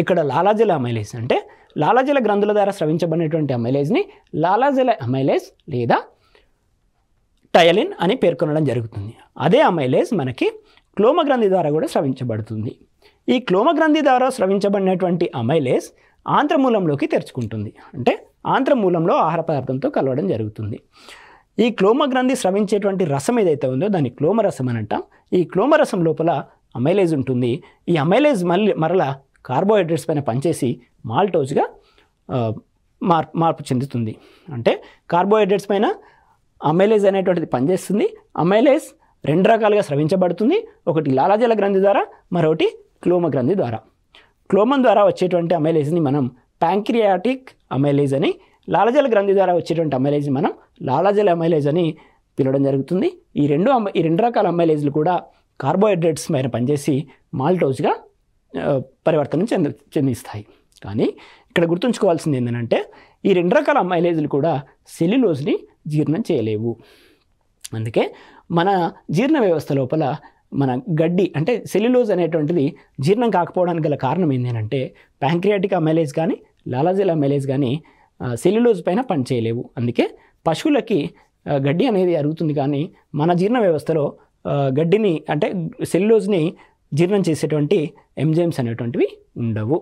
ఇక్కడ లాలాజల అమైలేజ్ అంటే లాలాజల గ్రంథుల ద్వారా స్రవించబడినటువంటి అమైలేజ్ని లాలాజల అమైలేజ్ లేదా టయలిన్ అని పేర్కొనడం జరుగుతుంది. అదే అమైలేజ్ మనకి క్లోమ గ్రంథి ద్వారా కూడా స్రవించబడుతుంది. ఈ క్లోమ గ్రంథి ద్వారా స్రవించబడినటువంటి అమైలేజ్ ఆంత్రమూలంలోకి తెరుచుకుంటుంది. అంటే ఆంత్రమూలంలో ఆహార పదార్థంతో కలవడం జరుగుతుంది. ఈ క్లోమ గ్రంథి స్రవించేటువంటి రసం ఏదైతే ఉందో దాన్ని క్లోమరసం అని అంటాం. ఈ క్లోమరసం లోపల అమైలేజ్ ఉంటుంది. ఈ అమైలేజ్ మరలా కార్బోహైడ్రేట్స్ పైన పనిచేసి మాల్టోజ్గా మార్పు చెందుతుంది. అంటే కార్బోహైడ్రేట్స్ పైన అమైలేజ్ అనేటువంటిది పనిచేస్తుంది. అమైలేజ్ రెండు రకాలుగా స్రవించబడుతుంది. ఒకటి లాలాజల గ్రంథి ద్వారా, మరొకటి క్లోమ గ్రంథి ద్వారా. క్లోమం ద్వారా వచ్చేటువంటి అమైలేజ్ని మనం ప్యాంక్రియాటిక్ అమైలేజ్ అని, లాలాజల గ్రంథి ద్వారా వచ్చేటువంటి అమైలేజ్ని మనం లాలాజల అమైలేజ్ అని పిలవడం జరుగుతుంది. ఈ రెండు రకాల అమైలేజ్లు కూడా కార్బోహైడ్రేట్స్ పైన పనిచేసి మాల్టోజ్గా పరివర్తన చెందిస్తాయి. కానీ ఇక్కడ గుర్తుంచుకోవాల్సింది ఏంటంటే ఈ రెండు రకాల అమైలేజ్లు కూడా సెల్యులోజ్ని జీర్ణం చేయలేవు. అందుకే మన జీర్ణ వ్యవస్థ లోపల మన గడ్డి అంటే సెల్యులోజ్ అనేటువంటిది జీర్ణం కాకపోవడానికి గల కారణం ఏంటంటే ప్యాంక్రియాటిక్ అమైలేజ్ కానీ లాలాజల అమైలేజ్ కానీ సెల్యులోజ్ పైన పనిచేయలేవు. అందుకే పశువులకి గడ్డి అనేది అరుగుతుంది, కానీ మన జీర్ణ వ్యవస్థలో గడ్డిని అంటే సెల్యులోజ్ని జీర్ణం చేసేటువంటి ఎంజైమ్స్ అనేటువంటివి ఉండవు.